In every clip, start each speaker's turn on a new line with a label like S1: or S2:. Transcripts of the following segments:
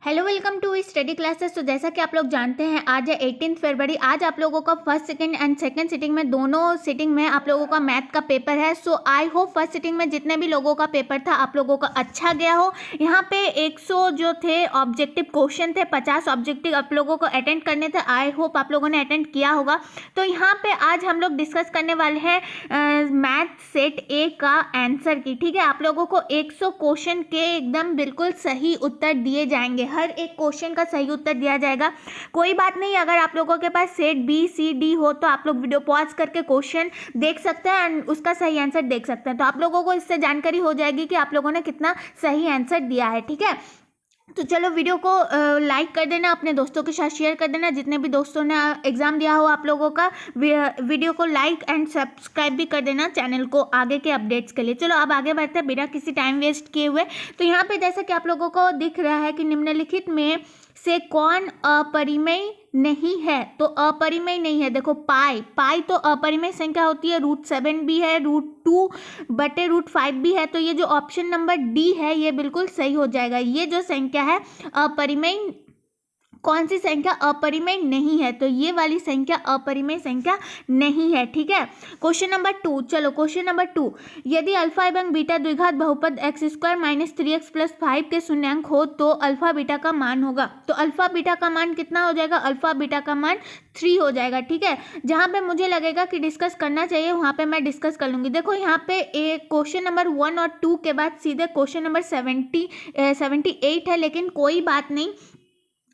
S1: Hello welcome to study classes. तो जैसा कि आप लोग जानते हैं आज है 18 फरवरी। आज आप लोगों का first second and second sitting में दोनों सिटिंग में आप लोगों का मैथ का पेपर है। सो आई होप फर्स्ट सिटिंग में जितने भी लोगों का पेपर था आप लोगों का अच्छा गया हो। यहाँ पे 100 जो थे ऑब्जेक्टिव क्वेश्चन थे, 50 ऑब्जेक्टिव आप लोगों को अटेंड करने थे। आई होप आप लोगों ने अटेंड किया होगा। तो यहाँ पे आज हम लोग डिस्कस करने वाले हैं मैथ सेट ए का आंसर की। ठीक है, आप लोगों को 100 क्वेश्चन के एकदम बिल्कुल सही उत्तर दिए जाएंगे। हर एक क्वेश्चन का सही उत्तर दिया जाएगा। कोई बात नहीं, अगर आप लोगों के पास सेट बी सी डी हो तो आप लोग वीडियो पॉज करके क्वेश्चन देख सकते हैं और उसका सही आंसर देख सकते हैं। तो आप लोगों को इससे जानकारी हो जाएगी कि आप लोगों ने कितना सही आंसर दिया है। ठीक है, तो चलो वीडियो को लाइक कर देना, अपने दोस्तों के साथ शेयर कर देना। जितने भी दोस्तों ने एग्ज़ाम दिया हो आप लोगों का वीडियो को लाइक एंड सब्सक्राइब भी कर देना चैनल को आगे के अपडेट्स के लिए। चलो अब आगे बढ़ते हैं बिना किसी टाइम वेस्ट किए हुए। तो यहाँ पे जैसा कि आप लोगों को दिख रहा है कि निम्नलिखित में से कौन अपरिमेय नहीं है। तो अपरिमेय नहीं है, देखो पाई तो अपरिमेय संख्या होती है। √7 भी है, √2/√5 भी है। तो ये जो ऑप्शन नंबर डी है ये बिल्कुल सही हो जाएगा। ये जो संख्या है अपरिमेय, कौन सी संख्या अपरिमेय नहीं है? तो ये वाली संख्या अपरिमेय संख्या नहीं है। ठीक है, क्वेश्चन नंबर 2। चलो क्वेश्चन नंबर 2, यदि अल्फा एवं बीटा द्विघात बहुपद x² - 3x + 5 के शून्यांक हो तो अल्फा बीटा का मान होगा। तो अल्फा बीटा का मान कितना हो जाएगा? अल्फा बीटा का मान 3 हो जाएगा। ठीक है, जहाँ पे मुझे लगेगा कि डिस्कस करना चाहिए वहाँ पे मैं डिस्कस कर लूँगी। देखो यहाँ पे क्वेश्चन नंबर 1 और 2 के बाद सीधे क्वेश्चन नंबर 78 है, लेकिन कोई बात नहीं,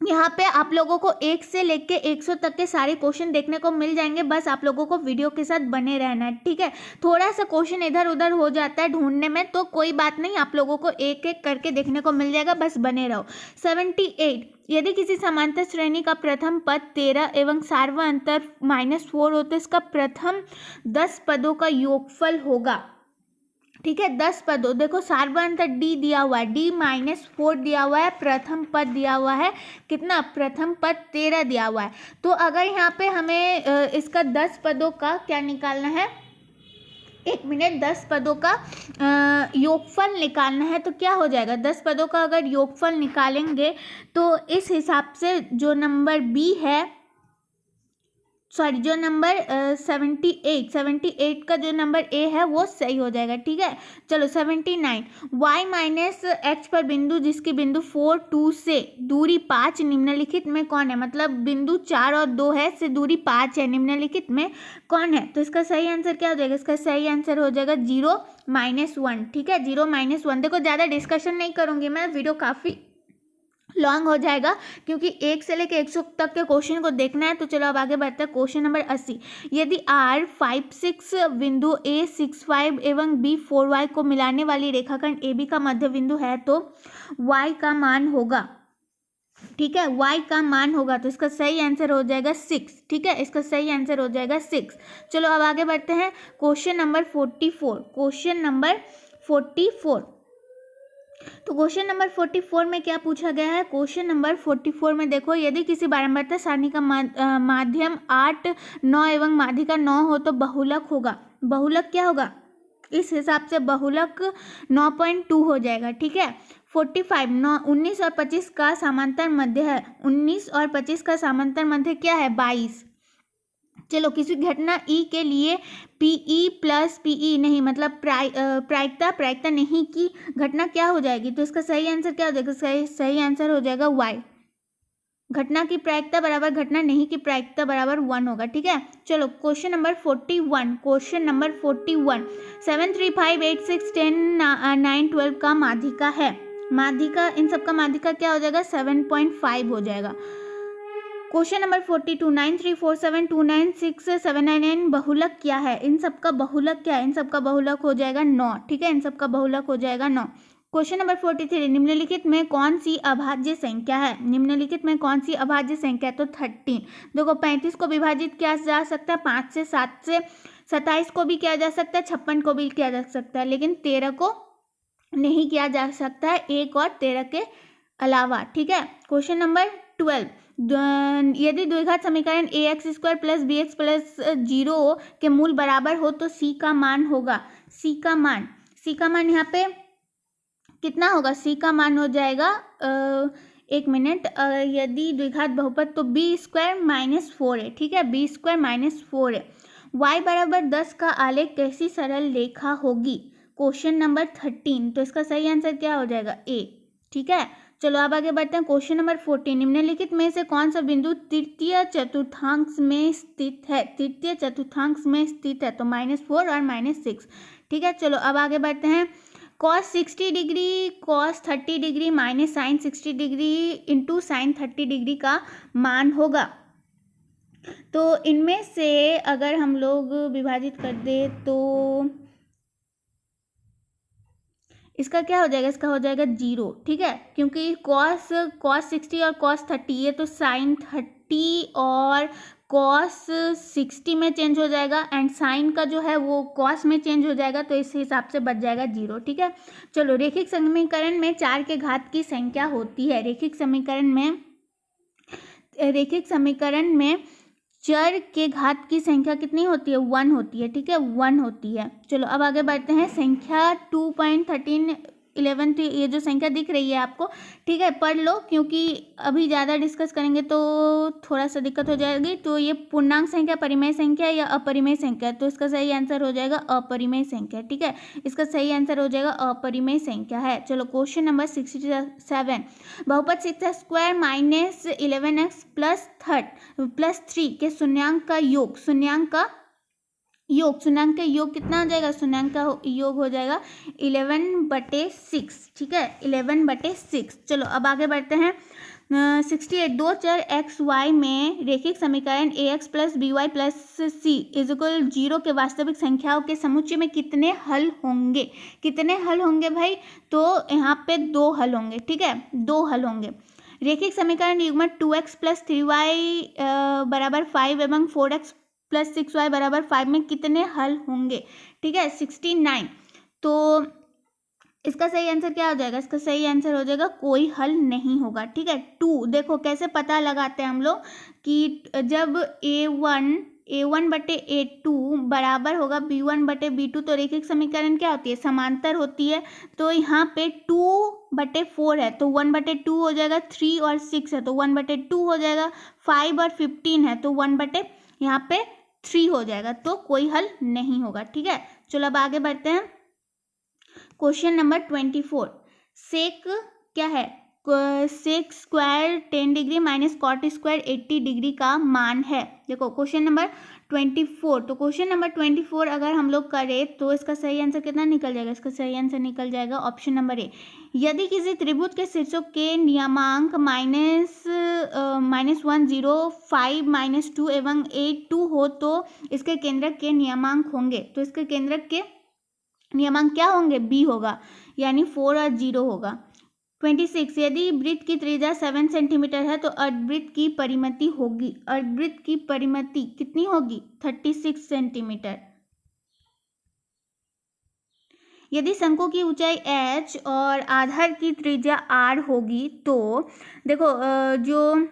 S1: यहाँ पे आप लोगों को 1 से लेके 100 तक के सारे क्वेश्चन देखने को मिल जाएंगे। बस आप लोगों को वीडियो के साथ बने रहना है। ठीक है, थोड़ा सा क्वेश्चन इधर उधर हो जाता है ढूंढने में, तो कोई बात नहीं, आप लोगों को एक एक करके देखने को मिल जाएगा, बस बने रहो। 78, यदि किसी समांतर श्रेणी का प्रथम पद 13 एवं सार्व अंतर -4 हो तो इसका प्रथम 10 पदों का योगफल होगा। ठीक है, 10 पदों, देखो सार्वअंतर डी दिया हुआ है, D-4 दिया हुआ है, प्रथम पद दिया हुआ है कितना? प्रथम पद 13 दिया हुआ है। तो अगर यहाँ पे हमें इसका 10 पदों का क्या निकालना है, 1 मिनट, 10 पदों का योगफल निकालना है तो क्या हो जाएगा? 10 पदों का अगर योगफल निकालेंगे तो इस हिसाब से जो नंबर बी है, सॉरी जो नंबर 78 का जो नंबर ए है वो सही हो जाएगा। ठीक है, चलो 79, y - x पर बिंदु जिसकी बिंदु 4, 2 से दूरी 5 निम्नलिखित में कौन है? मतलब बिंदु 4 और 2 है, से दूरी 5 है, निम्नलिखित में कौन है? तो इसका सही आंसर क्या हो जाएगा? इसका सही आंसर हो जाएगा 0 - 1। ठीक है, 0 - 1। देखो ज़्यादा डिस्कशन नहीं करूँगी मैं, वीडियो काफ़ी लॉन्ग हो जाएगा क्योंकि 1 से लेकर 100 तक के क्वेश्चन को देखना है। तो चलो अब आगे बढ़ते हैं। क्वेश्चन नंबर 80, यदि R 5, 6 बिंदु A 6, 5 एवं B 4y को मिलाने वाली रेखाखंड AB का मध्य बिंदु है तो y का मान होगा। ठीक है, y का मान होगा, तो इसका सही आंसर हो जाएगा 6। ठीक है, इसका सही आंसर हो जाएगा 6। चलो अब आगे बढ़ते हैं। Question number 44, question number 44। तो क्वेश्चन नंबर 44 में क्या पूछा गया है? क्वेश्चन नंबर 44 में देखो, यदि किसी बारंबारता सारणी का माध्यम 8, 9 एवं माध्यिका 9 हो तो बहुलक होगा। बहुलक क्या होगा? इस हिसाब से बहुलक 9.2 हो जाएगा। ठीक है, 45, 19 और 25 का समांतर मध्य है। 19 और 25 का समांतर मध्य क्या है? 22। चलो किसी घटना ई के लिए पीई प्लस पीई नहीं, मतलब प्रायिकता नहीं की घटना क्या हो जाएगी? तो इसका सही आंसर क्या हो जाएगा? सही आंसर हो जाएगा वाई। घटना की प्रायिकता बराबर घटना नहीं की प्रायिकता बराबर 1 होगा। ठीक है, चलो क्वेश्चन नंबर 41, क्वेश्चन नंबर 41, 7, 3, 5, 8, 6, 10, 9, 12 का माध्यिका है। माध्यिका, इन सब का माध्यिका क्या हो जाएगा? 7.5 हो जाएगा। क्वेश्चन नंबर 42, 9, 3, 4, 7, 2, 9, 6, 7, 9, 9 बहुलक क्या है? इन सब का बहुलक क्या है? इन सब का बहुलक हो जाएगा 9। ठीक है, इन सब का बहुलक हो जाएगा 9। क्वेश्चन नंबर 43, निम्नलिखित में कौन सी अभाज्य संख्या है? निम्नलिखित में कौन सी अभाज्य संख्या है? तो 13। देखो 35 को विभाजित किया जा सकता है 5 से, 7 से, 27 को भी किया जा सकता है, 56 को भी किया जा सकता है, लेकिन 13 को नहीं किया जा सकता है, 1 और 13 के अलावा। ठीक है, क्वेश्चन नंबर 12, यदि द्विघात समीकरण ax² + bx + 0 के मूल बराबर हो तो c का मान होगा। c का मान यहाँ पे कितना होगा? c का मान हो जाएगा एक मिनट, यदि द्विघात बहुपद तो बी स्क्वायर माइनस 4 है, ठीक है, बी स्क्वायर माइनस 4 है। y बराबर 10 का आलेख कैसी सरल रेखा होगी, क्वेश्चन नंबर 13। तो इसका सही आंसर क्या हो जाएगा, ए, ठीक है। चलो अब आगे बढ़ते हैं, क्वेश्चन नंबर 14। निम्नलिखित में से कौन सा बिंदु तृतीय चतुर्थांश में स्थित है, तृतीय चतुर्थांश में स्थित है, तो -4 और -6, ठीक है। चलो अब आगे बढ़ते हैं, cos 60 degree cos 30 degree minus sine 60 degree into sine 30 degree का मान होगा। तो इनमें से अगर हम लोग विभाजित कर दे तो इसका क्या हो जाएगा, इसका हो जाएगा 0, ठीक है, क्योंकि cos 60 और cos 30 ये तो sin 30 और cos 60 में चेंज हो जाएगा एंड sin का जो है वो cos में चेंज हो जाएगा, तो इस हिसाब से बच जाएगा 0, ठीक है। चलो रेखिक समीकरण में 4 के घात की संख्या होती है, रेखिक समीकरण में चर के घात की संख्या कितनी होती है, 1 होती है, ठीक है, 1 होती है। चलो अब आगे बढ़ते हैं, संख्या 2.1311, तो ये जो संख्या दिख रही है आपको, ठीक है, पढ़ लो, क्योंकि अभी ज़्यादा डिस्कस करेंगे तो थोड़ा सा दिक्कत हो जाएगी। तो ये पूर्णांक संख्या, परिमेय संख्या या अपरिमेय संख्या, तो इसका सही आंसर हो जाएगा अपरिमेय संख्या, ठीक है, इसका सही आंसर हो जाएगा अपरिमेय संख्या है। चलो क्वेश्चन नंबर 67, बहुपद 6x² माइनस 11x प्लस 3 के शून्यांक का योग, शून्यांक का योग कितना हो जाएगा, शून्यांक का योग हो जाएगा 11/6, ठीक है, 11/6। चलो अब आगे बढ़ते हैं, 68, दो चर एक्स वाई में रेखिक समीकरण ax plus B Y plus C equal 0 के वास्तविक संख्याओं के समुच्चय में कितने हल होंगे, कितने हल होंगे भाई, तो यहाँ पे 2 हल होंगे, ठीक है, 2 हल होंगे। रेखिक समीकरण युग्म 2x प्लस 3y बराबर 5 एवं 4x प्लस 6y बराबर 5 में कितने हल होंगे, ठीक है, 69। तो इसका सही आंसर क्या हो जाएगा, इसका सही आंसर हो जाएगा कोई हल नहीं होगा, ठीक है। 2 देखो कैसे पता लगाते हैं हम लोग कि जब a1/a2 बराबर होगा b1/b2, तो रेखिक समीकरण क्या होती है, समांतर होती है। तो यहाँ पे 2/4 है तो 1/2 हो जाएगा, 3 और 6 है तो 1/2 हो जाएगा, 5 और 15 है तो 1/ यहाँ पे 3 हो जाएगा, तो कोई हल नहीं होगा, ठीक है। चलो अब आगे बढ़ते हैं, क्वेश्चन नंबर 24, सेक क्या है, sec square 10 degree minus cot square 80 degree का मान है। देखो क्वेश्चन नंबर 24, तो क्वेश्चन नंबर 24 अगर हम लोग करें तो इसका सही आंसर कितना निकल जाएगा, इसका सही आंसर निकल जाएगा ऑप्शन नंबर ए। यदि किसी त्रिभुज के शीर्षों के नियमांक -1, 0, 5, -2 एवं 8, 2 हो तो इसके केंद्रक के नियमांक होंगे, तो इसके केंद्रक के नियमांक क्या होंगे, बी होगा, यानी 4 और 0 होगा। 26, यदि वृत्त की त्रिज्या 7 सेंटीमीटर है तो अर्धवृत्त की परिमिति होगी, अर्धवृत्त की परिमिति कितनी होगी, 36 सेंटीमीटर। यदि शंकु की ऊंचाई h और आधार की त्रिज्या r होगी तो देखो जो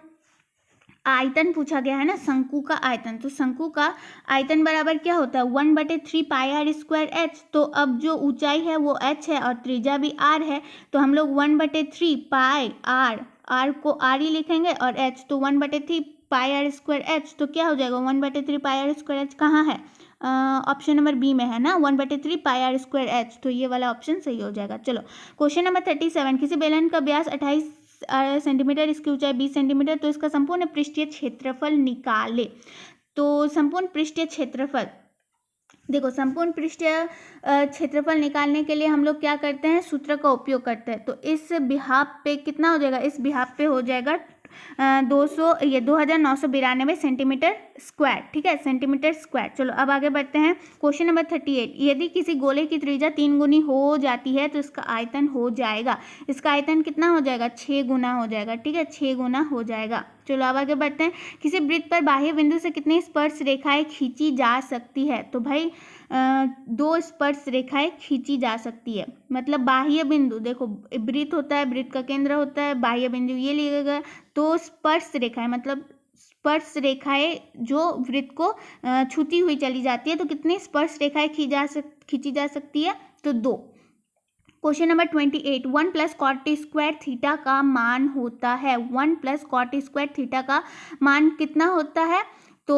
S1: आयतन पूछा गया है ना, शंकु का आयतन, तो शंकु का आयतन बराबर क्या होता है, 1/3 πr² h। तो अब जो ऊंचाई है वो h है और त्रिज्या भी r है, तो हम लोग 1/3 r को r ही लिखेंगे और h तो 1/3 πr² h, तो क्या हो जाएगा 1/3 πr² h कहाँ है, ऑप्शन नंबर बी में है ना, 1/3 πr² h, तो ये वाला ऑप्शन सही हो जाएगा। चलो क्वेश्चन नंबर 37, किसी बेलन का व्यास 28 सेंटीमीटर, इसकी ऊंचाई 20 सेंटीमीटर, तो इसका संपूर्ण पृष्ठीय क्षेत्रफल निकाले। तो संपूर्ण पृष्ठीय क्षेत्रफल, देखो संपूर्ण पृष्ठीय क्षेत्रफल निकालने के लिए हम लोग क्या करते हैं, सूत्र का उपयोग करते हैं। तो इस बिहाफ पे कितना हो जाएगा, इस बिहाफ पे हो जाएगा 2992 सेंटीमीटर स्क्वायर, ठीक है, सेंटीमीटर स्क्वायर। चलो अब आगे बढ़ते हैं, क्वेश्चन नंबर 38, यदि किसी गोले की त्रिज्या 3 गुनी हो जाती है तो इसका आयतन हो जाएगा, इसका आयतन कितना हो जाएगा, 6 गुना हो जाएगा, ठीक है, 6 गुना हो जाएगा। चलो अब आगे बढ़ते हैं, किसी वृत्त पर बाह्य बिंदु से कितनी स्पर्श रेखाएं खींची जा सकती है, तो भाई 2 स्पर्श रेखाएं खींची जा सकती है। मतलब बाह्य बिंदु, देखो वृत्त होता है, वृत्त का केंद्र होता है, बाह्य बिंदु ये लिखेगा, तो स्पर्श रेखाएं मतलब स्पर्श रेखाएं जो वृत्त को छूती हुई चली जाती है, तो कितनी स्पर्श रेखाएं खींची जा सकती है, तो 2, question number 28, 1 plus cot square theta का मान होता है, 1 प्लस कॉट स्क्वायर थीटा का मान कितना होता है? तो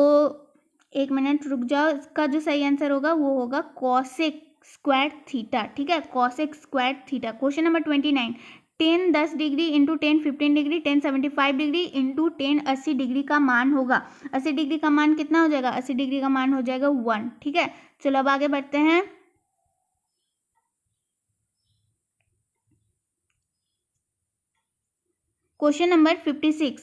S1: एक मिनट रुक जाओ, इसका जो सही आंसर होगा वो होगा कॉसेक स्क्वायर थीटा, ठीक है, cosec square theta. Question number 29, 10 10 degree into 10 15 degree 10 75 degree into 10 80 degree का मान होगा। 80 डिग्री का मान कितना हो जाएगा? 80 डिग्री का मान हो जाएगा 1, ठीक है। चलो अब आगे बढ़ते हैं। क्वेश्चन नंबर 56,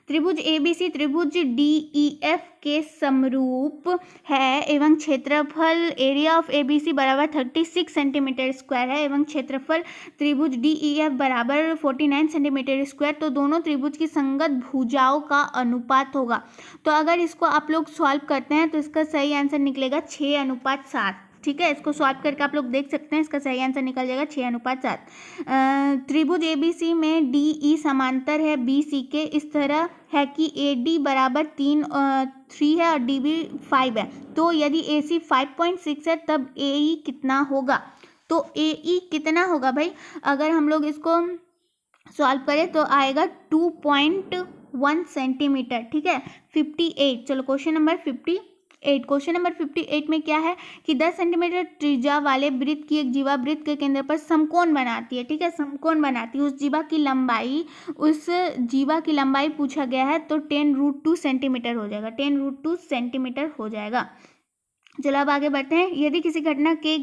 S1: त्रिभुज एबीसी त्रिभुज डीईएफ के समरूप है एवं क्षेत्रफल एरिया ऑफ एबीसी बराबर 36 सेंटीमीटर स्क्वायर है एवं क्षेत्रफल त्रिभुज डीईएफ बराबर 49 सेंटीमीटर स्क्वायर, तो दोनों त्रिभुज की संगत भुजाओं का अनुपात होगा। तो अगर इसको आप लोग सॉल्व करते हैं तो इसका सही आंसर निकलेगा 6:7, ठीक है। इसको सॉल्व करके आप लोग देख सकते हैं, इसका सही आंसर निकल जाएगा 6:7। त्रिभुज एबीसी में डीई समांतर है बीसी के, इस तरह है कि एडी बराबर 3 है और डीबी 5 है। तो यदि एसी 5.6 है तब एई कितना होगा? तो एई कितना होगा भाई? अगर हम लोग इसको सॉल्व करें तो आएगा 2.1 सेंटीमीटर, ठीक है। 58, चलो क्वेश्चन नंबर 58, क्वेश्चन नंबर 58 में क्या है कि 10 सेंटीमीटर त्रिज्या वाले वृत्त की एक जीवा वृत्त के केंद्र पर समकोण बनाती है, ठीक है, समकोण बनाती है। उस जीवा की लंबाई पूछा गया है, तो 10√2 सेंटीमीटर हो जाएगा, 10√2 सेंटीमीटर हो जाएगा। चलो अब आगे बढ़ते हैं। यदि किसी घटना के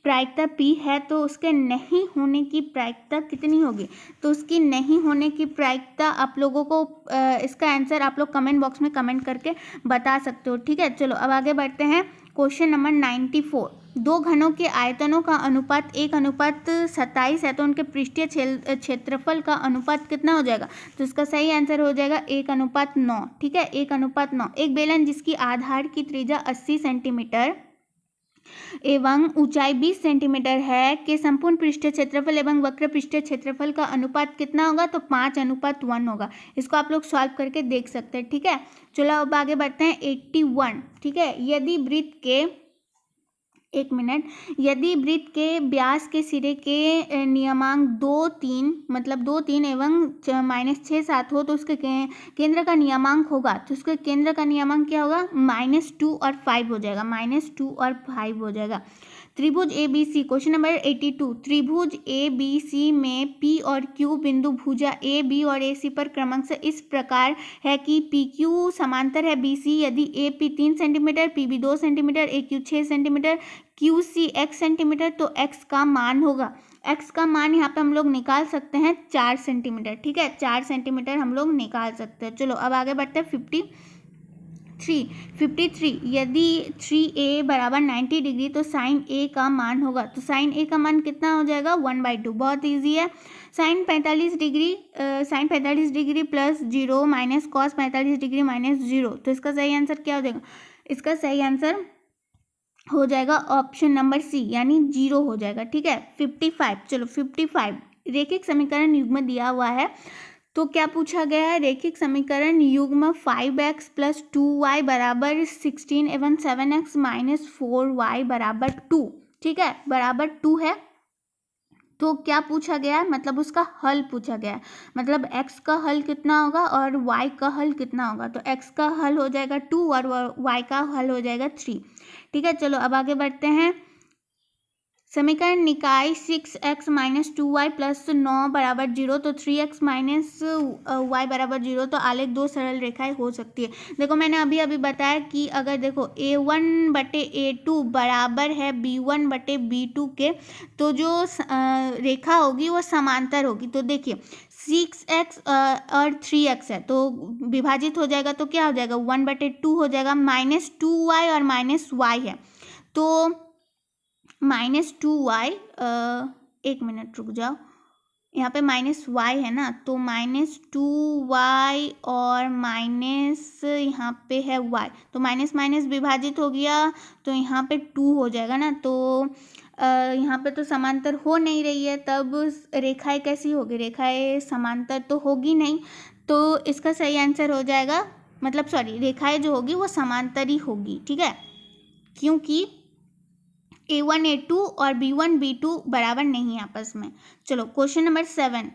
S1: प्रायिकता P है तो उसके नहीं होने की प्रायिकता कितनी होगी? तो उसकी नहीं होने की प्रायिकता आप लोगों को इसका आंसर आप लोग कमेंट बॉक्स में कमेंट करके बता सकते हो, ठीक है। चलो अब आगे बढ़ते हैं। क्वेश्चन नंबर 94, दो घनों के आयतनों का अनुपात 1:27 है, तो उनके पृष्ठीय क्षेत्रफल का अनुपात कितना हो जाएगा? तो इसका सही आंसर हो जाएगा 1:9, ठीक है, 1:9। एक बेलन जिसकी आधार की त्रिज्या 80 सेंटीमीटर एवं ऊंचाई 20 सेंटीमीटर है के संपूर्ण पृष्ठीय क्षेत्रफल एवं वक्र पृष्ठीय क्षेत्रफल का अनुपात कितना होगा? तो 5:1 होगा। इसको आप लोग सॉल्व करके देख सकते हैं, ठीक है। चलो अब आगे बढ़ते हैं। 81, ठीक है, यदि वृत्त के व्यास के सिरे के नियमांक 2 3 एवं -6 7 हो तो उसके केंद्र का नियमांक होगा, तो उसके केंद्र का नियमांक क्या होगा? -2 और 5 हो जाएगा, -2 और 5 हो जाएगा। त्रिभुज एबीसी, क्वेश्चन नंबर 82, त्रिभुज एबीसी में पी और क्यू बिंदु भुजा ए बी और ए सी पर क्रमशः इस प्रकार है कि पी क्यू समांतर है बीसी यदि A P 3 centimetre, P B 2 centimetre, A Q 6 centimetre, Q C x centimetre, तो x का मान होगा, x का मान यहाँ पे हम लोग निकाल सकते हैं 4 सेंटीमीटर, ठीक है, 4 सेंटीमीटर हम लोग निकाल सकते हैं। चलो अब आगे बढ़ते हैं। 53, यदि 3a बराबर 90 डिग्री तो साइन a का मान होगा, तो साइन a का मान कितना हो जाएगा? 1/2, बहुत ईजी है। Sine 45 degree plus 0 minus cos 45 degree minus 0, तो इसका सही आंसर क्या हो जाएगा? इसका सही आंसर हो जाएगा ऑप्शन नंबर सी, यानी 0 हो जाएगा, ठीक है। 55, चलो 55, रेखिक समीकरण युग्म दिया हुआ है, तो क्या पूछा गया है? रेखिक समीकरण युग्म 5x + 2y बराबर 16 एवं 7x - 4y बराबर 2, ठीक है, बराबर 2 है। तो क्या पूछा गया है? मतलब उसका हल पूछा गया है, मतलब x का हल कितना होगा और y का हल कितना होगा? तो x का हल हो जाएगा 2 और y का हल हो जाएगा 3, ठीक है। चलो अब आगे बढ़ते हैं। समीकरण निकाय 6x - 2y + 9 बराबर 0, तो 3x - y बराबर 0, तो आलेख दो सरल रेखाएं हो सकती है। देखो मैंने अभी बताया कि अगर देखो a1/a2 बराबर है b1/b2 के, तो जो रेखा होगी वो समांतर होगी। तो देखिए 6x और 3x है तो विभाजित हो जाएगा, तो क्या हो जाएगा? 1/2 हो जाएगा, -2y और -y है, तो -2y, एक मिनट रुक जाओ, यहाँ पे -y है ना, तो -2y और माइनस यहाँ पे है y, तो माइनस माइनस विभाजित हो गया, तो यहाँ पे 2 हो जाएगा ना, तो यहाँ पे तो समांतर हो नहीं रही है, तब रेखाएं कैसी होगी? रेखाएं समांतर तो होगी नहीं, तो इसका सही आंसर हो जाएगा, मतलब सॉरी, रेखाएं जो होगी वो समांतर ही होगी, ठीक है, क्योंकि A1 A2 और B1 B2 बराबर नहीं है आपस में। चलो क्वेश्चन नंबर 7,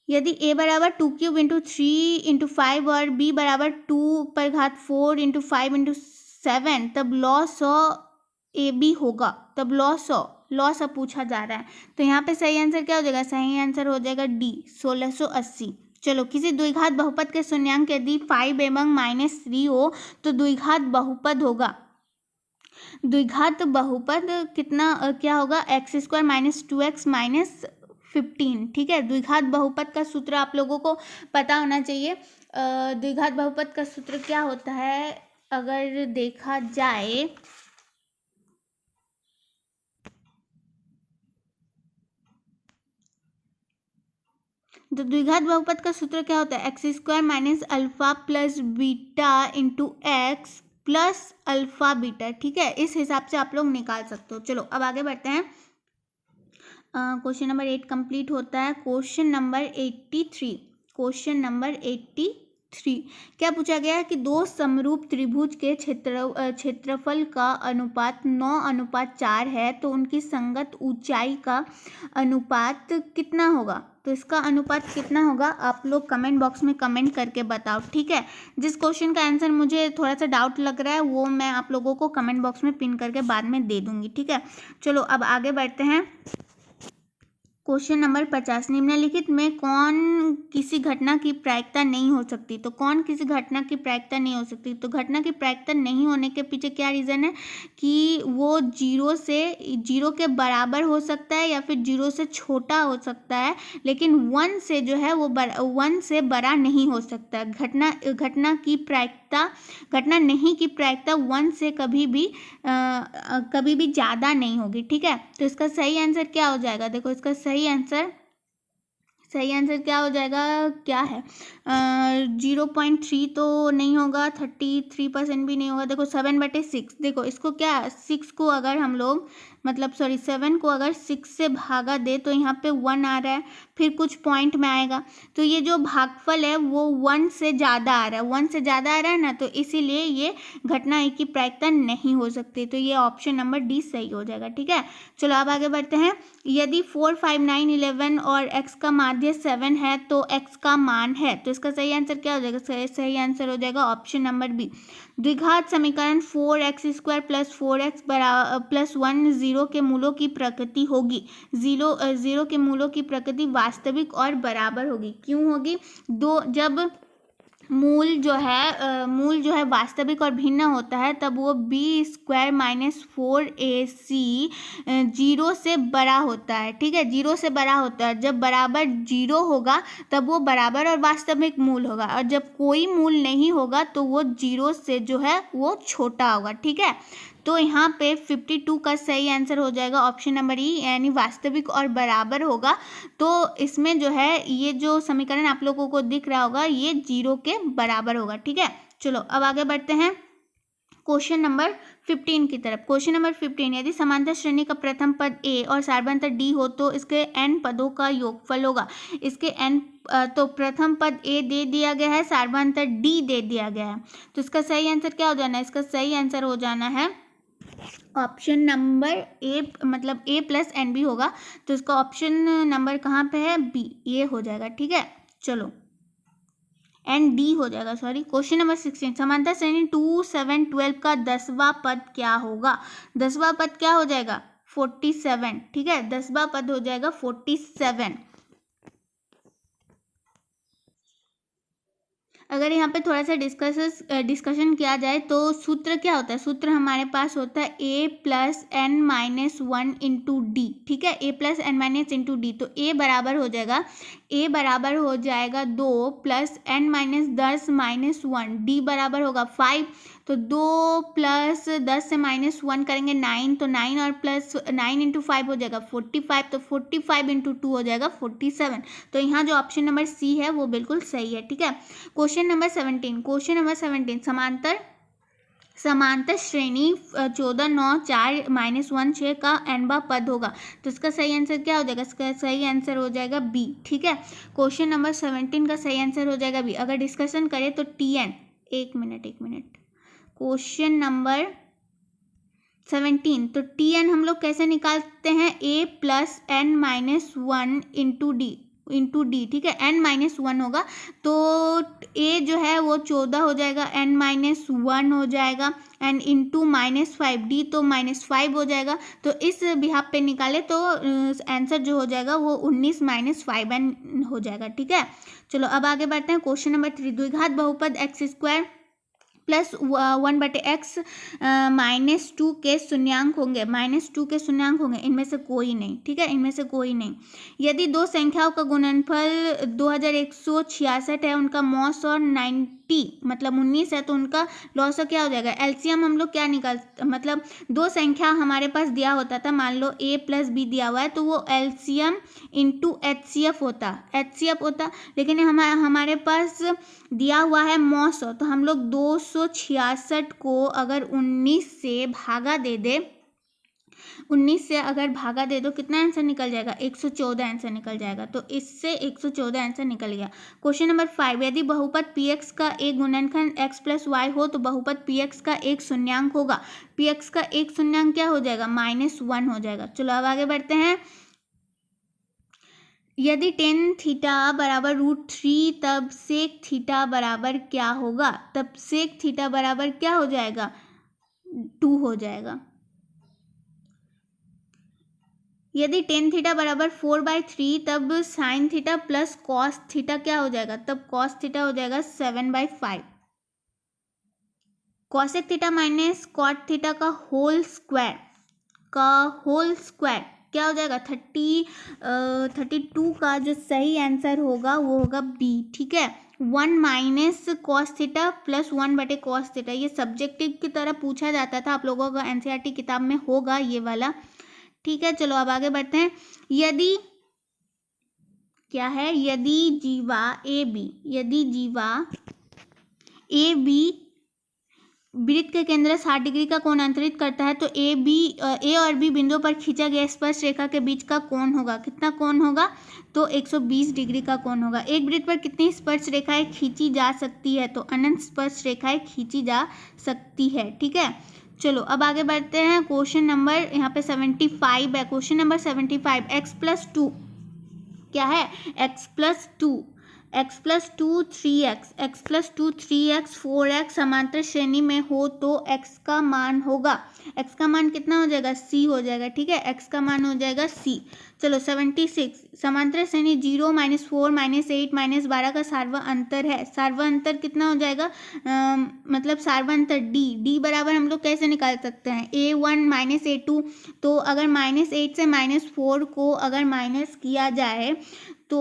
S1: यदि a बराबर 2³ इंटू 3 इंटू 5 और b बराबर 2⁴ इंटू 5 इंटू 7 तब लॉस ए बी होगा, तब लॉस अब पूछा जा रहा है। तो यहाँ पे सही आंसर क्या हो जाएगा? सही आंसर हो जाएगा डी 1680। चलो, किसी द्विघात बहुपद के शून्यांक यदि 5 एवं -3 हो तो द्विघात बहुपद होगा। द्विघात बहुपद कितना क्या होगा? x² - 2x - 15। ठीक है, द्विघात बहुपद का सूत्र आप लोगों को पता होना चाहिए। द्विघात बहुपद का सूत्र क्या होता है अगर देखा जाए तो द्विघात बहुपद का सूत्र क्या होता है? x² - alpha plus beta into x plus alpha beta. ठीक है, इस हिसाब से आप लोग निकाल सकते हो। चलो अब आगे बढ़ते हैं। क्वेश्चन नंबर 8 कंप्लीट होता है। क्वेश्चन नंबर 83 क्या पूछा गया है कि दो समरूप त्रिभुज के क्षेत्रफल का अनुपात 9:4 है तो उनकी संगत ऊंचाई का अनुपात कितना होगा? तो इसका अनुपात कितना होगा आप लोग कमेंट बॉक्स में कमेंट करके बताओ। ठीक है, जिस क्वेश्चन का आंसर मुझे थोड़ा सा डाउट लग रहा है वो मैं आप लोगों को कमेंट बॉक्स में पिन करके बाद में दे दूंगी। ठीक है, चलो अब आगे बढ़ते हैं। क्वेश्चन नंबर 50, निम्नलिखित में कौन किसी घटना की प्रायिकता नहीं हो सकती? तो कौन किसी घटना की प्रायिकता नहीं हो सकती? तो घटना की प्रायिकता नहीं होने के पीछे क्या रीज़न है कि वो 0 के बराबर हो सकता है या फिर 0 से छोटा हो सकता है, लेकिन 1 से जो है वो 1 से बड़ा नहीं हो सकता है। घटना नहीं की प्रायिकता 1 से कभी भी ज़्यादा नहीं होगी। ठीक है, तो इसका सही आंसर क्या हो जाएगा? देखो, इसका सही आंसर क्या हो जाएगा? क्या है? 0.3 तो नहीं होगा, 33% भी नहीं होगा। देखो 7/6, देखो इसको क्या 6 को अगर हम लोग 7 को अगर 6 से भागा दे तो यहाँ पे 1 आ रहा है, फिर कुछ पॉइंट में आएगा, तो ये जो भागफल है वो 1 से ज़्यादा आ रहा है, 1 से ज़्यादा आ रहा है ना, तो इसीलिए ये घटना एक की प्रायिकता नहीं हो सकती। तो ये ऑप्शन नंबर डी सही हो जाएगा। ठीक है, चलो अब आगे बढ़ते हैं। यदि 4, 5, 9, 11 और x का माध्य 7 है तो x का मान है, तो इसका सही आंसर क्या हो जाएगा? सही आंसर हो जाएगा ऑप्शन नंबर बी। द्विघात समीकरण 4x² + 4x + 1 0 के मूलों की प्रकृति होगी। 0 के मूलों की प्रकृति वास्तविक और बराबर होगी। क्यों होगी? जब मूल जो है वास्तविक और भिन्न होता है तब वो b² - 4ac 0 से बड़ा होता है। ठीक है, 0 से बड़ा होता है। जब बराबर 0 होगा तब वो बराबर और वास्तविक मूल होगा, और जब कोई मूल नहीं होगा तो वो 0 से जो है वो छोटा होगा। ठीक है, तो यहाँ पे 52 का सही आंसर हो जाएगा ऑप्शन नंबर ई, यानी वास्तविक और बराबर होगा। तो इसमें जो है ये जो समीकरण आप लोगों को दिख रहा होगा ये 0 के बराबर होगा। ठीक है, चलो अब आगे बढ़ते हैं क्वेश्चन नंबर 15 की तरफ। क्वेश्चन नंबर 15, यदि समांतर श्रेणी का प्रथम पद a और सार्वधातुक d हो तो इसके n पदों का योगफल होगा। इसके n तो प्रथम पद a दे दिया गया है, सार्वधातुक d दे दिया गया है, तो इसका सही आंसर क्या हो जाना है? इसका सही आंसर हो जाना है option number A, a + NB होगा। तो इसका ऑप्शन नंबर कहाँ पे है? बी, ये हो जाएगा। ठीक है, चलो ND हो जाएगा, सॉरी। क्वेश्चन नंबर 16, समांतर श्रेणी 2, 7, 12 का 10वां पद क्या होगा? 10वां पद क्या हो जाएगा? 47। ठीक है, 10वां पद हो जाएगा 47। अगर यहाँ पे थोड़ा सा डिस्कशन किया जाए तो सूत्र क्या होता है? सूत्र हमारे पास होता है a + n - 1 इंटू डी। ठीक है, a + n - इंटू डी, तो a बराबर हो जाएगा 2 + n - 10 - 1, d बराबर होगा 5, तो 2 + 10 से -1 करेंगे 9, तो 9 और प्लस 9 इंटू 5 हो जाएगा 45, तो 45 इंटू 2 हो जाएगा 47। तो यहाँ जो ऑप्शन नंबर सी है वो बिल्कुल सही है। ठीक है, क्वेश्चन नंबर 17, समांतर श्रेणी 14, 9, 4 - 1, 6 का nवां पद होगा, तो इसका सही आंसर क्या हो जाएगा? इसका सही आंसर हो जाएगा बी। ठीक है, क्वेश्चन नंबर 17 का सही आंसर हो जाएगा बी। अगर डिस्कशन करें तो TN, एक मिनट, क्वेश्चन नंबर 17। तो टी एन हम लोग कैसे निकालते हैं, A plus N minus one into D, ठीक है, एन माइनस वन होगा तो ए जो है वो 14 हो जाएगा, एन माइनस वन हो जाएगा, एन इंटू -5 डी तो -5 हो जाएगा। तो इस बिहाफ पे निकाले तो आंसर जो हो जाएगा वो 19 - 5n हो जाएगा, ठीक है। चलो अब आगे बढ़ते हैं। क्वेश्चन नंबर 3, द्विघात बहुपद x² प्लस 1/x -2 के शून्यांक होंगे, -2 के शून्यांक होंगे, इनमें से कोई नहीं, ठीक है, इनमें से कोई नहीं। यदि दो संख्याओं का गुणनफल 2166 है, उनका मॉस और 90 मतलब 19 है, तो उनका लॉस क्या हो जाएगा, एलसीएम हम लोग क्या निकाल, मतलब दो संख्या हमारे पास दिया होता था, मान लो a प्लस बी दिया हुआ है, तो वो एलसीएम इंटू एचसीएफ होता, लेकिन हमारे पास दिया हुआ है मॉस, तो हम लोग 266 को अगर 19 से भागा दे दे, 19 से अगर भागा दे दो कितना आंसर निकल जाएगा, 114 आंसर निकल जाएगा। तो इससे 114 आंसर निकल गया। क्वेश्चन नंबर 5, यदि बहुपद px का एक गुणनखंड x प्लस वाई हो तो बहुपद px का एक शून्यांक होगा, px का एक शून्यांक क्या हो जाएगा, -1 हो जाएगा। चलो अब आगे बढ़ते हैं। यदि tan थीटा बराबर √3 तब sec थीटा बराबर क्या होगा, तब sec थीटा बराबर क्या हो जाएगा, 2 हो जाएगा। यदि tan थीटा बराबर 4/3 तब sin theta plus cos theta क्या हो जाएगा, तब cos थीटा हो जाएगा 7/5। cosec theta minus cot theta का होल स्क्वायर क्या हो जाएगा, 32 का जो सही आंसर होगा वो होगा बी, ठीक है। 1 minus cos theta plus 1/cos theta, ये सब्जेक्टिव की तरह पूछा जाता था, आप लोगों का एनसीईआरटी किताब में होगा ये वाला, ठीक है। चलो अब आगे बढ़ते हैं। यदि क्या है, यदि जीवा ए बी वृत्त के केंद्र 60 डिग्री का कोण अंतरित करता है, तो ए और बी बिंदुओं पर खींचा गया स्पर्श रेखा के बीच का कोण होगा, कितना कोण होगा, तो 120 डिग्री का कोण होगा। एक वृत्त पर कितनी स्पर्श रेखाएं खींची जा सकती है, तो अनंत स्पर्श रेखाएं खींची जा सकती है, ठीक है। चलो अब आगे बढ़ते हैं। क्वेश्चन नंबर यहाँ पे 75 है। क्वेश्चन नंबर 75, x+2 क्या है, x+2 3x 4x समांतर श्रेणी में हो तो x का मान होगा, x का मान कितना हो जाएगा, c हो जाएगा, ठीक है, x का मान हो जाएगा c। चलो 76, समांतर श्रेणी 0 -4 -8 -12 का सार्व अंतर है, सार्व अंतर कितना हो जाएगा, मतलब सार्व अंतर d बराबर हम लोग कैसे निकाल सकते हैं, a1 -a2, तो अगर -8 से -4 को अगर माइनस किया जाए तो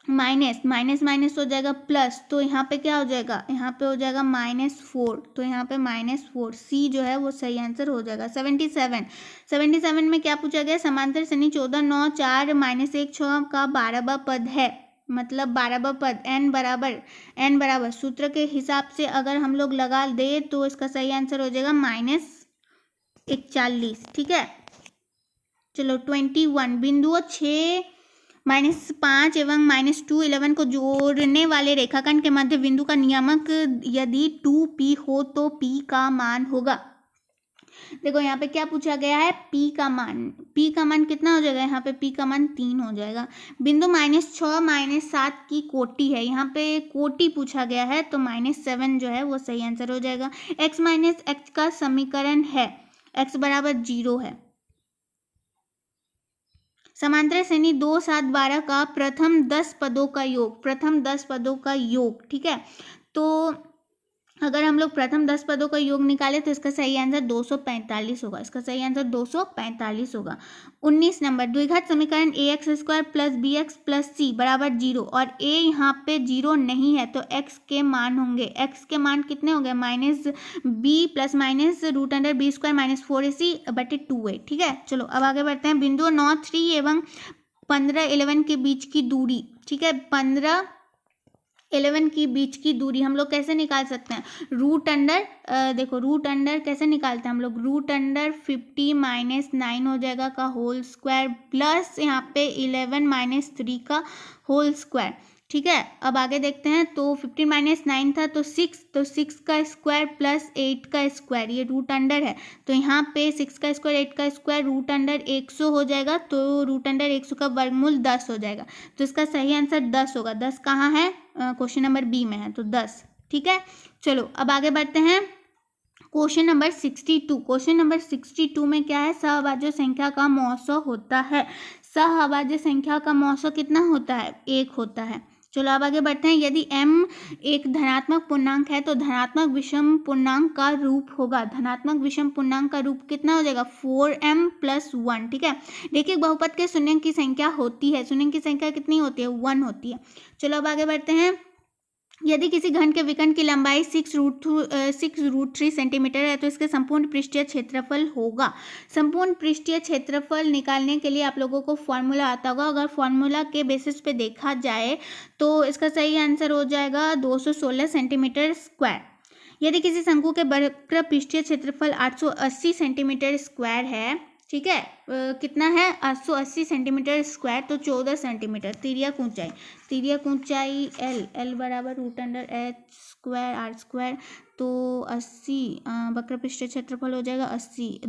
S1: माइनस हो जाएगा प्लस, तो यहाँ पे क्या हो जाएगा, यहाँ पे हो जाएगा -4, तो यहाँ पे -4, सी जो है वो सही आंसर हो जाएगा। 77 में क्या पूछा गया, समांतर श्रेणी 14 9 4 -1 6 का 12वां पद है, मतलब 12वां पद n बराबर सूत्र के हिसाब से अगर हम लोग लगा दे तो इसका सही आंसर हो जाएगा -41, ठीक है। चलो 21, बिंदुओं 6 -5 एवं -2 11 को जोड़ने वाले रेखाखंड के मध्य बिंदु का नियामक यदि 2p हो तो p का मान होगा। देखो यहाँ पे क्या पूछा गया है, p का मान कितना हो जाएगा, यहाँ पे p का मान 3 हो जाएगा। बिंदु -6 -7 की कोटि है, यहाँ पे कोटि पूछा गया है, तो -7 जो है वो सही आंसर हो जाएगा। x -x का समीकरण है, x बराबर 0 है। समांतर श्रेणी 2 7 12 का प्रथम 10 पदों का योग, ठीक है। तो अगर हम लोग प्रथम 10 पदों का योग निकाले तो इसका सही आंसर 245 होगा, 245 होगा। 19 नंबर, द्विघात समीकरण ax² plus bx plus c बराबर 0 और a यहाँ पे 0 नहीं है, तो x के मान होंगे, x के मान कितने हो गए, -b प्लस √b² -4ac/2a, ठीक है। चलो अब आगे बढ़ते हैं। बिंदु 9 3 एवं 15 11 के बीच की दूरी, ठीक है, 15 11 की बीच की दूरी हम लोग कैसे निकाल सकते हैं, देखो रूट अंडर कैसे निकालते हैं हम लोग, √50 -9 हो जाएगा का होल स्क्वायर प्लस यहाँ पे 11 -3 का होल स्क्वायर, ठीक है, अब आगे देखते हैं। तो 15 माइनस 9 था तो 6, तो 6 का स्क्वायर प्लस 8 का स्क्वायर, ये रूट अंडर है, तो यहाँ पे 6 का स्क्वायर 8 का स्क्वायर रूट अंडर 100 हो जाएगा, तो रूट अंडर 100 का वर्गमूल 10 हो जाएगा, तो इसका सही आंसर 10 होगा। 10 कहाँ है? क्वेश्चन नंबर बी में है, तो 10। ठीक है, चलो अब आगे बढ़ते हैं। Question number 62। क्वेश्चन नंबर 62 में क्या है? सहअभाज्य संख्या का मौसो होता है। सहअभाज्य संख्या का मौसो कितना होता है? 1 होता है। चलो अब आगे बढ़ते हैं। यदि m एक धनात्मक पूर्णांक है तो धनात्मक विषम पूर्णांक का रूप होगा। धनात्मक विषम पूर्णांक का रूप कितना हो जाएगा? 4m + 1। ठीक है, देखिए बहुपद के शून्य की संख्या होती है, शून्य की संख्या कितनी होती है? 1 होती है। चलो अब आगे बढ़ते हैं। यदि किसी घन के विकर्ण की लंबाई 6√3 सेंटीमीटर है तो इसके संपूर्ण पृष्ठीय क्षेत्रफल होगा। संपूर्ण पृष्ठीय क्षेत्रफल निकालने के लिए आप लोगों को फॉर्मूला आता होगा। अगर फॉर्मूला के बेसिस पे देखा जाए तो इसका सही आंसर हो जाएगा 216 सेंटीमीटर स्क्वायर। यदि किसी शंकु के वक्र पृष्ठीय क्षेत्रफल 880 सेंटीमीटर स्क्वायर है, ठीक है, कितना है? 880 सेंटीमीटर स्क्वायर, तो 14 सेंटीमीटर। तिर्यक ऊंचाई L बराबर रूट अंडर h²r², तो 80 वक्र पृष्ठीय क्षेत्रफल हो जाएगा 80,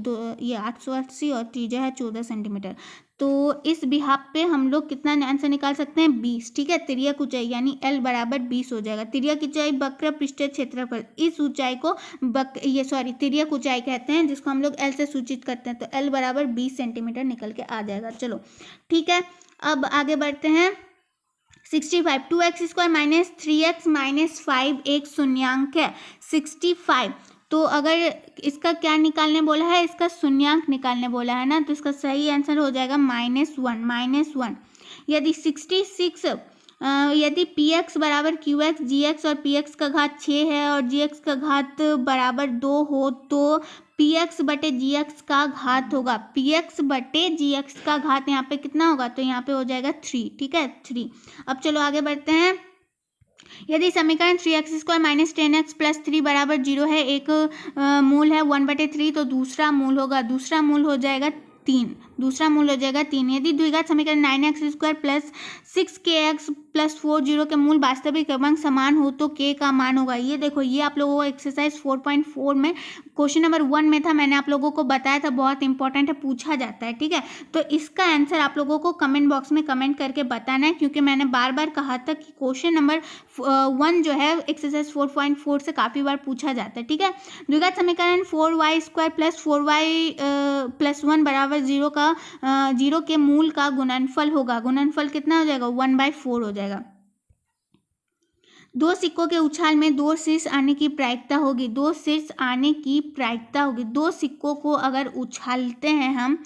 S1: ये 880 और त्रिज्या है 14 सेंटीमीटर। तो इस बिहाफ पे हम लोग कितना आंसर निकाल सकते हैं? 20। ठीक है, तिर्यक ऊंचाई यानी L बराबर 20 हो जाएगा। तिर्यक ऊंचाई वक्र पृष्ठीय क्षेत्रफल, इस ऊंचाई को तिर्यक ऊंचाई कहते हैं, जिसको हम लोग L से सूचित करते हैं, तो L बराबर 20 सेंटीमीटर निकल के आ जाएगा। चलो ठीक है, अब आगे बढ़ते हैं। 65 2x² - 3x - 5 एक शून्यांक है। 65, तो अगर इसका क्या निकालने बोला है? इसका शून्यांक निकालने बोला है ना, तो इसका सही आंसर हो जाएगा -1। यदि 66 यदि px बराबर qx gx और px का घात 6 है और gx का घात बराबर 2 हो तो px बटे gx का घात होगा। px बटे gx का घात यहाँ पे कितना होगा? तो यहाँ पे हो जाएगा 3। ठीक है, 3। अब चलो आगे बढ़ते हैं। यदि समीकरण 3x² - 10x + 3 बराबर 0 है, एक मूल है 1/3, तो दूसरा मूल हो जाएगा 3। यदि द्विघात समीकरण 9x² + 6kx + 4 0 के मूल वास्तविक क्रमांक समान हो तो k का मान होगा। ये देखो, ये आप लोगों को एक्सरसाइज 4.4 में क्वेश्चन नंबर 1 में था, मैंने आप लोगों को बताया था, बहुत इंपॉर्टेंट है, पूछा जाता है। ठीक है, तो इसका आंसर आप लोगों को कमेंट बॉक्स में कमेंट करके बताना है, क्योंकि मैंने बार बार कहा था कि क्वेश्चन नंबर 1 जो है एक्सरसाइज 4.4 से काफ़ी बार पूछा जाता है। ठीक है, द्विघात समीकरण 4y² + 4y + 1 बराबर 0 का 0 के मूल का गुणनफल होगा। गुणनफल कितना हो जाएगा? 1/4 हो जाएगा। दो सिक्कों के उछाल में 2 शीर्ष आने की प्रायिकता होगी। 2 सिक्कों को अगर उछालते हैं हम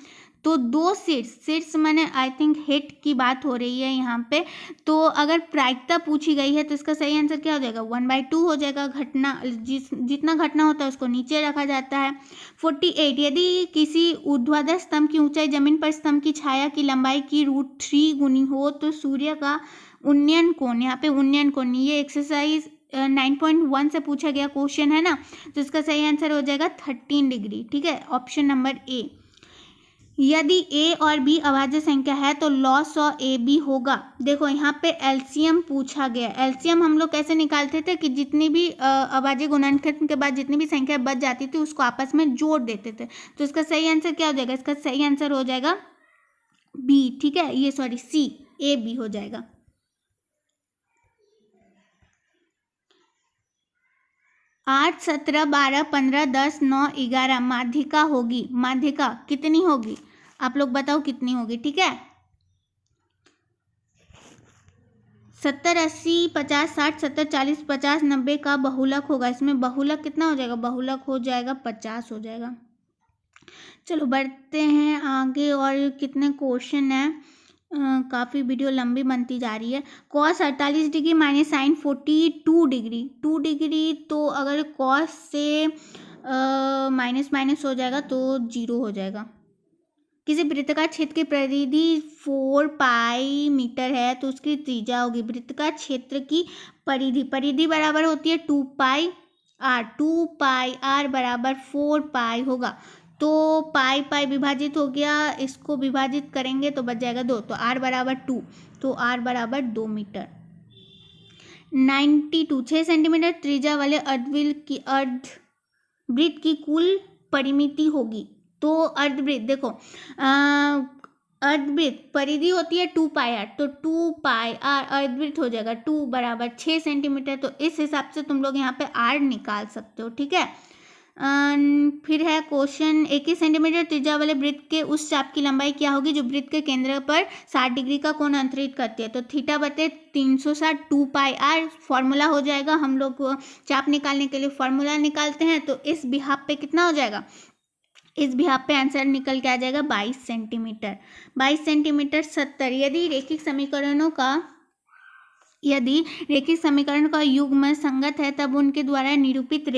S1: तो 2 शीर्ष माने आई थिंक हिट की बात हो रही है यहाँ पे। तो अगर प्रायिकता पूछी गई है तो इसका सही आंसर क्या हो जाएगा? 1/2 हो जाएगा। घटना जितना घटना होता है उसको नीचे रखा जाता है। 48 यदि किसी ऊर्ध्वाधर स्तंभ की ऊंचाई जमीन पर स्तंभ की छाया की लंबाई की √3 गुनी हो तो सूर्य का उन्नयन कोण, यहाँ पे उन्नयन कोण, ये एक्सरसाइज 9.1 से पूछा गया क्वेश्चन है ना, तो इसका सही आंसर हो जाएगा 13 डिग्री। ठीक है, ऑप्शन नंबर ए। यदि a और b अभाज्य संख्या है तो लॉस ऑफ ab होगा। देखो यहाँ पे एलसीएम पूछा गया। एलसीएम हम लोग कैसे निकालते थे कि जितनी भी अभाज्य गुणनखंड के बाद जितनी भी संख्या बच जाती थी उसको आपस में जोड़ देते थे। तो इसका सही आंसर क्या हो जाएगा? इसका सही आंसर हो जाएगा बी। ठीक है, ये सी, ए बी हो जाएगा। 8, 17, 12, 15, 10, 9, 11 माध्यिका होगी। माध्यिका कितनी होगी? आप लोग बताओ कितनी होगी। ठीक है, 70, 80, 50, 60, 70, 40, 50, 90 का बहुलक होगा। इसमें बहुलक कितना हो जाएगा? बहुलक हो जाएगा 50 हो जाएगा। चलो बढ़ते हैं आगे, और कितने क्वेश्चन हैं, काफ़ी वीडियो लंबी बनती जा रही है। Cos 48 degree minus sine 42 degree, 2 degree, तो अगर कॉस से माइनस हो जाएगा तो 0 हो जाएगा। किसी वृत्ताकार क्षेत्र की परिधि 4 पाई मीटर है तो उसकी त्रिज्या होगी। वृत्ताकार क्षेत्र की परिधि बराबर होती है 2 पाई आर। 2 पाई आर बराबर 4 पाई होगा। तो पाई विभाजित हो गया, इसको विभाजित करेंगे तो बच जाएगा 2, तो r बराबर 2, तो r बराबर 2 मीटर। 92 6 सेंटीमीटर त्रिज्या वाले अर्धवृत्त की कुल परिमिति होगी। तो अर्धवृत्त देखो, अर्धवृत्त परिधि होती है 2πr, तो 2πr अर्धवृत्त हो जाएगा 2 बराबर 6 सेंटीमीटर। तो इस हिसाब से तुम लोग यहाँ पे r निकाल सकते हो, ठीक है। फिर है क्वेश्चन, 21 सेंटीमीटर त्रिज्या वाले वृत्त के उस चाप की लंबाई क्या होगी जो वृत्त के केंद्र पर 60 डिग्री का कोण अंतरित करती है। तो थीटा बटे 360 2πr फॉर्मूला हो जाएगा। हम लोग चाप निकालने के लिए फॉर्मूला निकालते हैं, तो इस बिहाफ पे कितना हो जाएगा, इस बिहाफ पे आंसर निकल के आ जाएगा 22 सेंटीमीटर। 22 सेंटीमीटर 70। यदि रेखिक समीकरण का युग्म संगत है तब उनके द्वारा निरूपित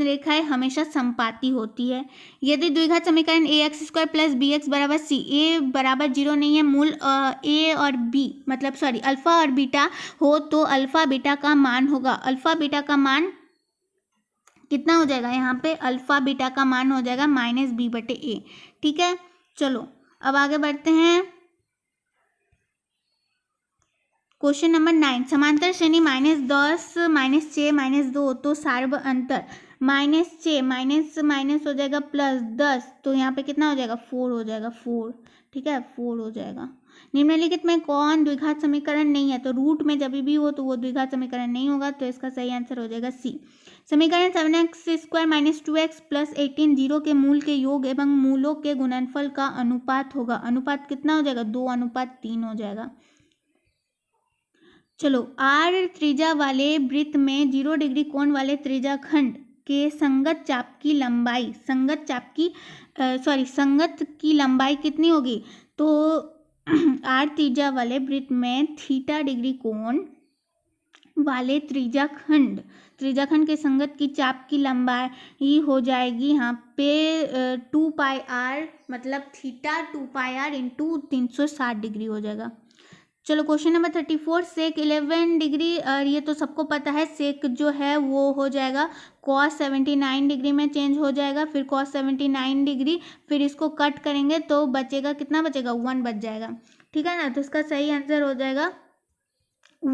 S1: रेखाएं हमेशा समपाती होती है। यदि द्विघात समीकरण ax² प्लस bx बराबर c, a बराबर 0 नहीं है, मूल a और b मतलब अल्फा और बीटा हो, तो अल्फा बीटा का मान होगा, अल्फा बीटा का मान कितना हो जाएगा, यहाँ पे अल्फा बीटा का मान हो जाएगा -b/a, ठीक है। चलो अब आगे बढ़ते हैं। क्वेश्चन नंबर 9, समांतर श्रेणी -10 -6 -2, तो सार्व अंतर -6 माइनस हो जाएगा +10, तो यहाँ पे कितना हो जाएगा 4 हो जाएगा, 4, ठीक है, 4 हो जाएगा। निम्नलिखित में कौन द्विघात समीकरण नहीं है, तो रूट में जब भी हो तो वो द्विघात समीकरण नहीं होगा, तो इसका सही आंसर हो जाएगा सी। समीकरण 7x² - 2x + 18 0 के मूल के योग एवं मूलों के गुणनफल का अनुपात होगा। अनुपात कितना हो जाएगा, 2:3 हो जाएगा। चलो, r त्रिज्या वाले वृत्त में 0 डिग्री कोण वाले त्रिज्याखंड के संगत की लंबाई कितनी होगी, तो r त्रिज्या वाले वृत्त में थीटा डिग्री कोण वाले त्रिज्याखंड के संगत की चाप की लंबाई हो जाएगी यहाँ पे 2πr, मतलब थीटा 2πr इंटू 360 डिग्री हो जाएगा। चलो क्वेश्चन नंबर 34, सेक 11 डिग्री, और ये तो सबको पता है, सेक जो है वो हो जाएगा cos 79 डिग्री में चेंज हो जाएगा, फिर cos 79 डिग्री, फिर इसको कट करेंगे तो बचेगा, कितना बचेगा, 1 बच जाएगा, ठीक है ना। तो इसका सही आंसर हो जाएगा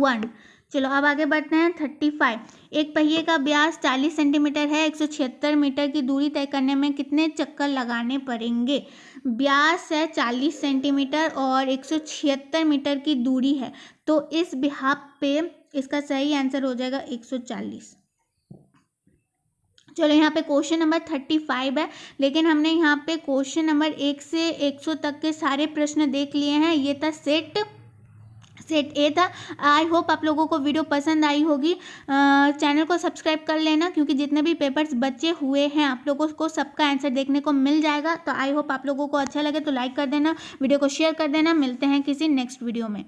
S1: 1। चलो अब आगे बढ़ते हैं। 35, एक पहिए का व्यास 40 सेंटीमीटर है, 176 मीटर की दूरी तय करने में कितने चक्कर लगाने पड़ेंगे। व्यास है 40 सेंटीमीटर और 176 मीटर की दूरी है, तो इस बिहाफ पे इसका सही आंसर हो जाएगा 140। चलो यहाँ पे क्वेश्चन नंबर 35 है, लेकिन हमने यहाँ पे क्वेश्चन नंबर 1 से 100 तक के सारे प्रश्न देख लिए हैं। ये था सेट ए था। आई होप आप लोगों को वीडियो पसंद आई होगी। चैनल को सब्सक्राइब कर लेना, क्योंकि जितने भी पेपर्स बचे हुए हैं आप लोगों को सबका आंसर देखने को मिल जाएगा। तो आई होप आप लोगों को अच्छा लगे तो लाइक कर देना, वीडियो को शेयर कर देना। मिलते हैं किसी नेक्स्ट वीडियो में।